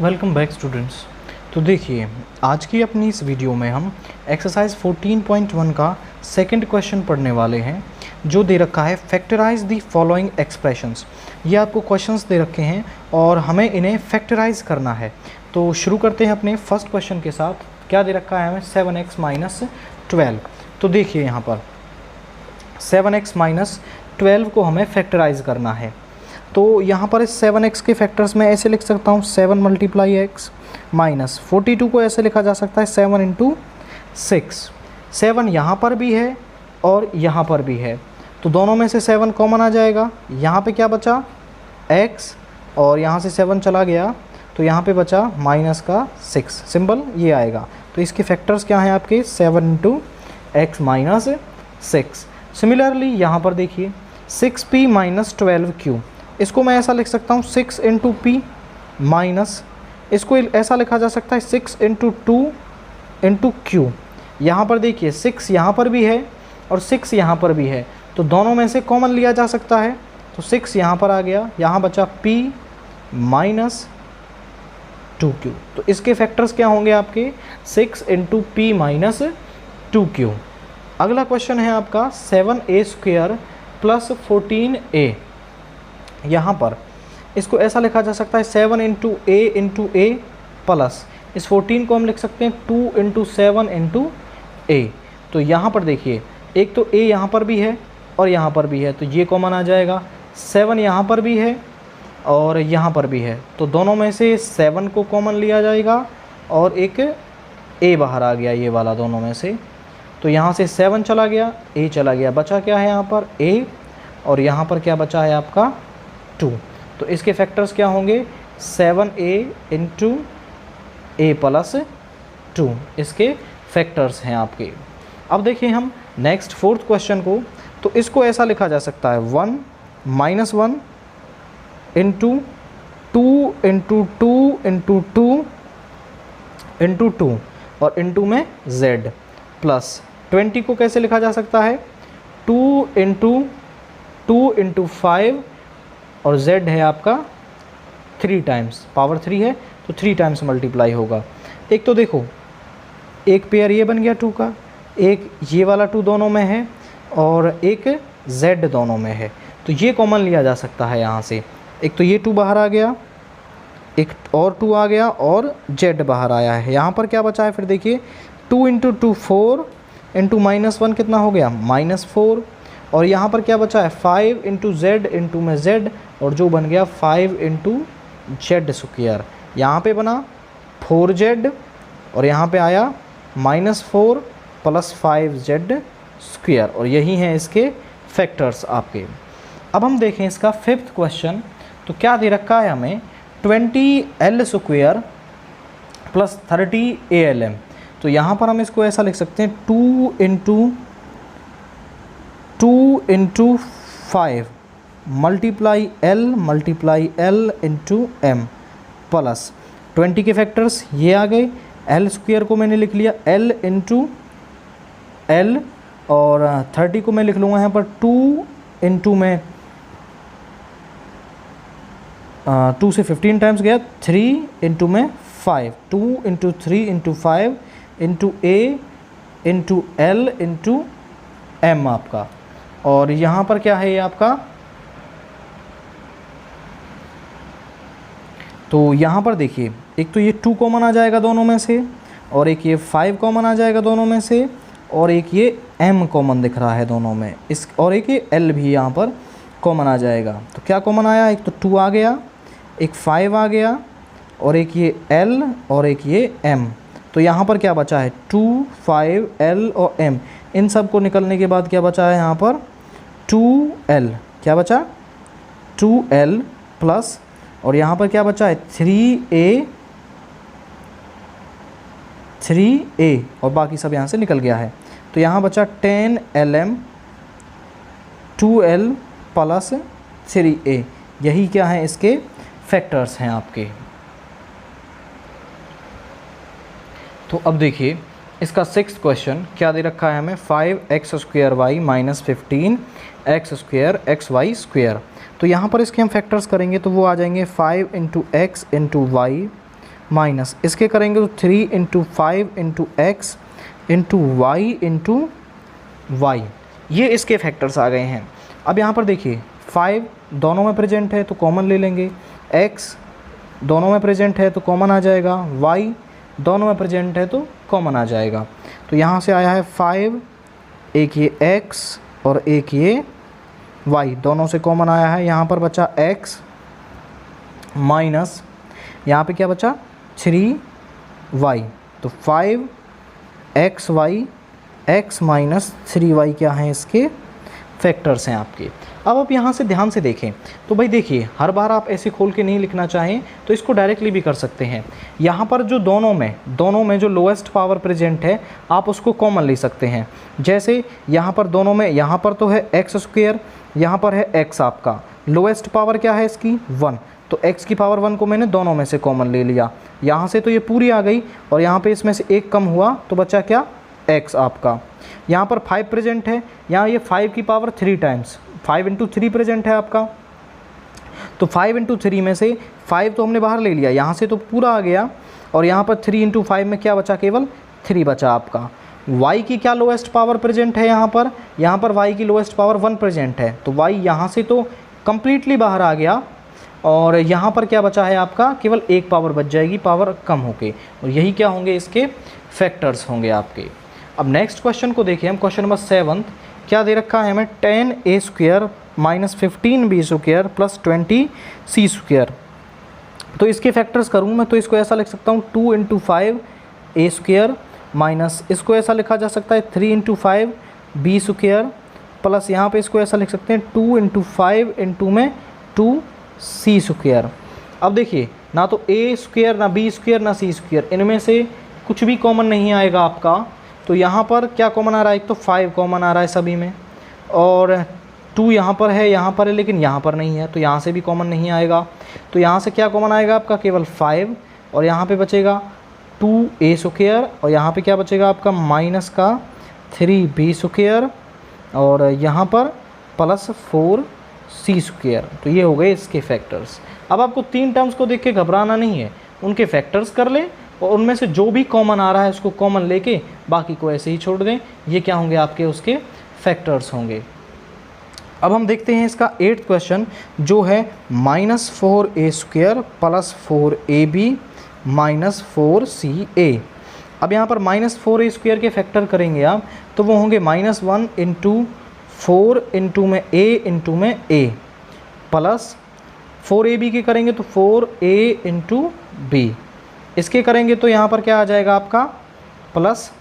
Welcome back students. तो देखिए, आज की अपनी इस वीडियो में हम एक्सरसाइज 14.1 का सेकंड क्वेश्चन पढ़ने वाले हैं, जो दे रखा है फैक्टराइज दी फॉलोइंग एक्सप्रेशंस। ये आपको क्वेश्चंस दे रखे हैं और हमें इन्हें फैक्टराइज करना है। तो शुरू करते हैं अपने फर्स्ट क्वेश्चन के साथ। क्या दे रखा है हमें? 7x minus 12। तो देखिए यहाँ पर 7x माइनस 12 को हमें फैक्टराइज करना है। तो यहाँ पर इस 7x के फैक्टर्स में ऐसे लिख सकता हूँ 7 मल्टीप्लाई एक्स माइनस 42 को ऐसे लिखा जा सकता है 7 इंटू 6। 7 यहाँ पर भी है और यहाँ पर भी है, तो दोनों में से 7 कॉमन आ जाएगा। यहाँ पे क्या बचा? x, और यहाँ से 7 चला गया तो यहाँ पे बचा माइनस का 6, सिंबल ये आएगा। तो इसके फैक्टर्स क्या हैं आपके? 7 इंटू एक्स माइनस 6। सिमिलरली यहाँ पर देखिए 6p माइनस 12q, इसको मैं ऐसा लिख सकता हूँ 6 इंटू पी माइनस, इसको ऐसा लिखा जा सकता है 6 इंटू 2 इंटू क्यू। यहाँ पर देखिए 6 यहाँ पर भी है और 6 यहाँ पर भी है, तो दोनों में से कॉमन लिया जा सकता है। तो 6 यहाँ पर आ गया, यहाँ बचा p माइनस 2q। तो इसके फैक्टर्स क्या होंगे आपके? 6 इंटू पी माइनस 2q। अगला क्वेश्चन है आपका 7a स्क्वायर प्लस 14a। यहाँ पर इसको ऐसा लिखा जा सकता है 7 इंटू ए प्लस इस 14 को हम लिख सकते हैं 2 इंटू 7 इंटू ए। तो यहाँ पर देखिए एक तो a यहाँ पर भी है और यहाँ पर भी है, तो ये कॉमन आ जाएगा। 7 यहाँ पर भी है और यहाँ पर भी है, तो दोनों में से 7 को कॉमन लिया जाएगा और एक a बाहर आ गया, ये वाला दोनों में से। तो यहाँ से 7 चला गया, a चला गया, बचा क्या है यहाँ पर? a, और यहाँ पर क्या बचा है आपका? 2। तो इसके फैक्टर्स क्या होंगे? 7a इंटू ए प्लस 2, इसके फैक्टर्स हैं आपके। अब देखिए हम नेक्स्ट फोर्थ क्वेश्चन को, तो इसको ऐसा लिखा जा सकता है 1 minus 1 into 2 into 2 into 2 into 2 और इंटू में z प्लस 20 को कैसे लिखा जा सकता है? 2 इंटू 5 और z है आपका 3 टाइम्स, पावर 3 है तो 3 टाइम्स मल्टीप्लाई होगा। एक तो देखो एक पेयर ये बन गया 2 का, एक ये वाला 2 दोनों में है और एक z दोनों में है, तो ये कॉमन लिया जा सकता है यहाँ से। एक तो ये 2 बाहर आ गया, एक और 2 आ गया और z बाहर आया है। यहाँ पर क्या बचा है फिर? देखिए 2 इंटू 2 4 इंटू माइनस 1 कितना हो गया? माइनस 4। और यहाँ पर क्या बचा है? 5 इंटू जेड इंटू में z, और जो बन गया 5 इंटू जेड स्क्वायर। यहाँ पे बना 4z और यहाँ पे आया -4 प्लस 5z स्क्वायर, और यही हैं इसके फैक्टर्स आपके। अब हम देखें इसका फिफ्थ क्वेश्चन। तो क्या दे रखा है हमें? 20l square plus 30alm। तो यहाँ पर हम इसको ऐसा लिख सकते हैं 2 into 5 multiply l into m plus 20 के फैक्टर्स ये आ गए। l स्क्वायर को मैंने लिख लिया l इंटू l, और 30 को मैं लिख लूँगा यहाँ पर 2 इंटू में 2 से 15 टाइम्स गया, 3 इंटू में 5, 2 into 3 into 5 into a into l into m आपका। और यहाँ पर क्या है ये आपका? तो यहाँ पर देखिए एक तो ये 2 कॉमन आ जाएगा दोनों में से, और एक ये 5 कॉमन आ जाएगा दोनों में से, और एक ये m कॉमन दिख रहा है दोनों में, इस और एक ये l भी यहाँ पर कॉमन आ जाएगा। तो क्या कॉमन आया? एक तो 2 आ गया, एक 5 आ गया, और एक ये l और एक ये m। तो यहाँ पर क्या बचा है? 2, 5, l और m। इन सब को निकलने के बाद क्या बचा है यहाँ पर? 2l। क्या बचा? 2l प्लस, और यहाँ पर क्या बचा है? 3a और बाकी सब यहाँ से निकल गया है। तो यहाँ बचा 10lm 2l प्लस 3a। यही क्या है? इसके फैक्टर्स हैं आपके। तो अब देखिए इसका सिक्स्थ क्वेश्चन क्या दे रखा है हमें? 5x square Y minus 15x square X Y square. तो यहाँ पर इसके हम फैक्टर्स करेंगे तो वो आ जाएंगे 5 into x into Y minus इसके करेंगे तो 3 into 5 into x into Y into Y, ये इसके फैक्टर्स आ गए हैं। अब यहाँ पर देखिए 5 दोनों में प्रेजेंट है तो कॉमन ले लेंगे, x दोनों में प्रेजेंट है तो कॉमन आ जाएगा, y दोनों में प्रेजेंट है तो कॉमन आ जाएगा। तो यहाँ से आया है 5, एक ये x और एक ये y, दोनों से कॉमन आया है। यहाँ पर बचा x माइनस यहाँ पे क्या बचा 3y, तो 5xy x माइनस 3y क्या है इसके फैक्टर्स हैं आपके। अब आप यहाँ से ध्यान से देखें तो भाई देखिए, हर बार आप ऐसे खोल के नहीं लिखना चाहें तो इसको डायरेक्टली भी कर सकते हैं। यहाँ पर जो दोनों में जो लोएस्ट पावर प्रेजेंट है आप उसको कॉमन ले सकते हैं। जैसे यहाँ पर दोनों में, यहाँ पर तो है एक्स स्क्वायर, यहाँ पर है x आपका, लोएस्ट पावर क्या है इसकी 1, तो x की पावर 1 को मैंने दोनों में से कॉमन ले लिया। यहाँ से तो ये पूरी आ गई और यहाँ पे इसमें से एक कम हुआ तो बचा क्या x आपका। यहाँ पर 5 प्रेजेंट है, यहाँ ये 5 की पावर 3 टाइम्स 5 इंटू 3 प्रेजेंट है आपका, तो 5 इंटू 3 में से 5 तो हमने बाहर ले लिया, यहाँ से तो पूरा आ गया और यहाँ पर 3 इंटू 5 में क्या बचा, केवल 3 बचा आपका। y की क्या लोएस्ट पावर प्रेजेंट है यहाँ पर y की लोएस्ट पावर 1 प्रेजेंट है, तो y यहाँ से तो कम्प्लीटली बाहर आ गया और यहाँ पर क्या बचा है आपका, केवल एक पावर बच जाएगी, पावर कम होके, और यही क्या होंगे इसके फैक्टर्स होंगे आपके। अब नेक्स्ट क्वेश्चन को देखिए हम, क्वेश्चन नंबर 7 क्या दे रखा है हमें, 10a square minus 15b square plus 20c square. तो इसके फैक्टर्स करूँ मैं तो इसको ऐसा लिख सकता हूँ 2 इंटू 5a स्क्वायर माइनस इसको ऐसा लिखा जा सकता है 3 इंटू 5b स्क्वायर प्लस यहाँ पे इसको ऐसा लिख सकते हैं 2 इंटू 5 इंटू में 2c स्क्वायर। अब देखिए ना तो a स्क्वायर ना b स्क्वायर ना c स्क्वायर, इनमें से कुछ भी कॉमन नहीं आएगा आपका, तो यहाँ पर क्या कॉमन आ रहा है, एक तो 5 कॉमन आ रहा है सभी में और 2 यहाँ पर है लेकिन यहाँ पर नहीं है, तो यहाँ से भी कॉमन नहीं आएगा। तो यहाँ से क्या कॉमन आएगा आपका, केवल 5 और यहाँ पे बचेगा 2a स्क्वायर और यहाँ पे क्या बचेगा आपका माइनस का 3b स्क्वायर और यहाँ पर प्लस 4c स्क्वायर। तो ये हो गए इसके फैक्टर्स। अब आपको 3 टर्म्स को देख के घबराना नहीं है, उनके फैक्टर्स कर लें और उनमें से जो भी कॉमन आ रहा है उसको कॉमन लेके बाकी को ऐसे ही छोड़ दें, ये क्या होंगे आपके उसके फैक्टर्स होंगे। अब हम देखते हैं इसका 8th क्वेश्चन जो है -4a square plus 4ab minus 4ca। अब यहाँ पर -4a स्क्वायर के फैक्टर करेंगे आप तो वो होंगे -1 इंटू 4 इंटू में a प्लस 4ab के करेंगे तो 4a इंटू b, इसके करेंगे तो यहाँ पर क्या आ जाएगा आपका plus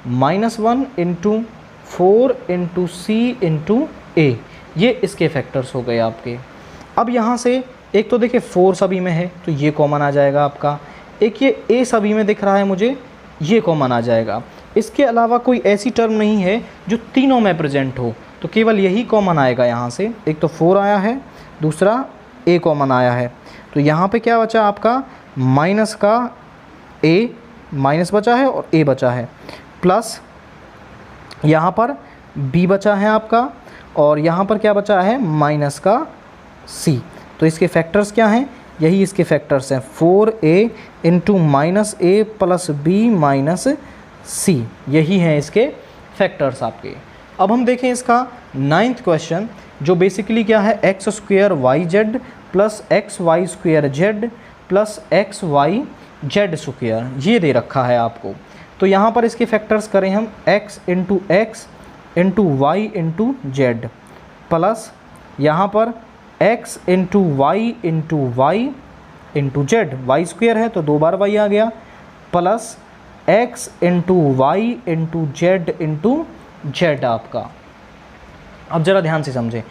-1 into 4 into c into a, ये इसके फैक्टर्स हो गए आपके। अब यहाँ से एक तो देखिए 4 सभी में है तो ये कॉमन आ जाएगा आपका, एक ये a सभी में दिख रहा है मुझे, ये कॉमन आ जाएगा। इसके अलावा कोई ऐसी टर्म नहीं है जो तीनों में प्रेजेंट हो, तो केवल यही कॉमन आएगा यहाँ से। एक तो 4 आया है, दूसरा a कॉमन आया है, तो यहाँ पे क्या बचा आपका माइनस का a माइनस बचा है और a बचा है, प्लस यहाँ पर b बचा है आपका और यहाँ पर क्या बचा है माइनस का c। तो इसके फैक्टर्स क्या हैं, यही इसके फैक्टर्स हैं 4a into minus a plus b minus c, यही हैं इसके फैक्टर्स आपके। अब हम देखें इसका 9th क्वेश्चन जो बेसिकली क्या है, X square Y Z plus X Y square Z plus X Y Z square, ये दे रखा है आपको। तो यहाँ पर इसके फैक्टर्स करें हम x into Y into Z plus यहाँ पर x into Y into Z, Y square है तो 2 बार y आ गया, plus x into Y into Z आपका। अब ज़रा ध्यान से समझें,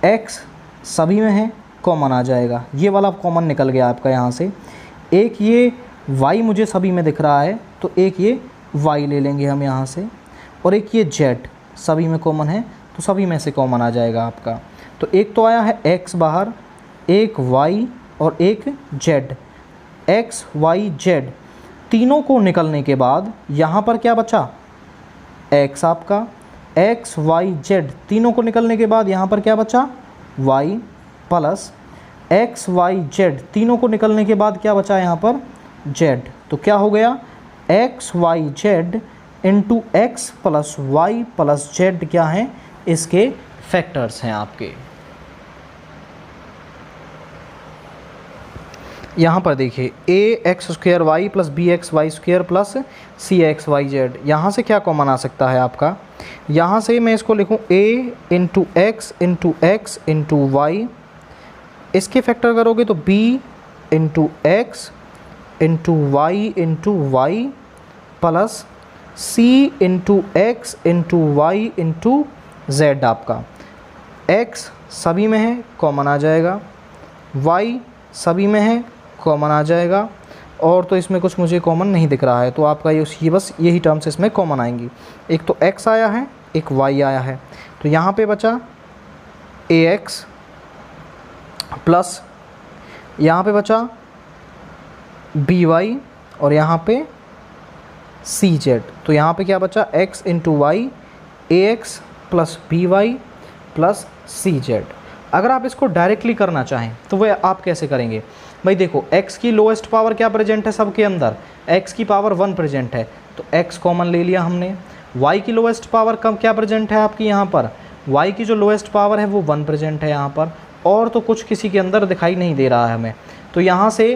x सभी में है कॉमन आ जाएगा, ये वाला कॉमन निकल गया आपका यहाँ से। एक ये y मुझे सभी में दिख रहा है तो एक ये y ले लेंगे हम यहाँ से, और एक ये z सभी में कॉमन है तो सभी में से कॉमन आ जाएगा आपका। तो एक तो आया है x बाहर, एक y और एक z, x y z तीनों को निकलने के बाद यहाँ पर क्या बचा x आपका, x y z तीनों को निकलने के बाद यहाँ पर क्या बचा y plus x y z तीनों को निकलने के बाद क्या बचा यहाँ पर जेड। तो क्या हो गया, x Y z into x plus y plus z क्या हैं, इसके फैक्टर्स हैं आपके। यहाँ पर देखिए a x square y plus b x Y square plus c x Y z, यहाँ से क्या कॉमन आ सकता है आपका, यहाँ से मैं इसको लिखूँ a into x into y, इसके फैक्टर करोगे तो b into x into y plus c into x into Y into Z. आपका एक्स सभी में है कॉमन आ जाएगा, वाई सभी में है कॉमन आ जाएगा, और तो इसमें कुछ मुझे कॉमन नहीं दिख रहा है, तो आपका ये बस यही टर्म्स इसमें कॉमन आएंगी। एक तो x आया है, एक y आया है, तो यहाँ पे बचा ax प्लस यहाँ पे बचा by और यहाँ पे cz। तो यहाँ पे क्या बचा, x into Y ax plus by plus cz। अगर आप इसको डायरेक्टली करना चाहें तो वह आप कैसे करेंगे भाई, देखो x की लोएस्ट पावर क्या प्रेजेंट है सबके अंदर, x की पावर 1 प्रेजेंट है, तो x कॉमन ले लिया हमने। y की लोएस्ट पावर कम क्या प्रेजेंट है आपकी, यहाँ पर y की जो लोएस्ट पावर है वो 1 प्रेजेंट है यहाँ पर, और तो कुछ किसी के अंदर दिखाई नहीं दे रहा है हमें। तो यहाँ से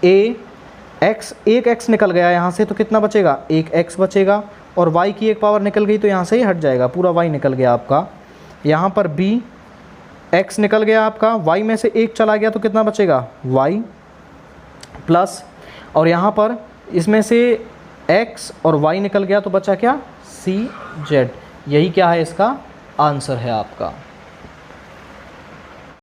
एक x निकल गया यहाँ से, तो कितना बचेगा, एक x बचेगा, और y की एक पावर निकल गई तो यहाँ से ही हट जाएगा, पूरा y निकल गया आपका। यहाँ पर b x निकल गया आपका, y में से एक चला गया तो कितना बचेगा, y प्लस, और यहाँ पर इसमें से x और y निकल गया तो बचा क्या, c z। यही क्या है, इसका आंसर है आपका।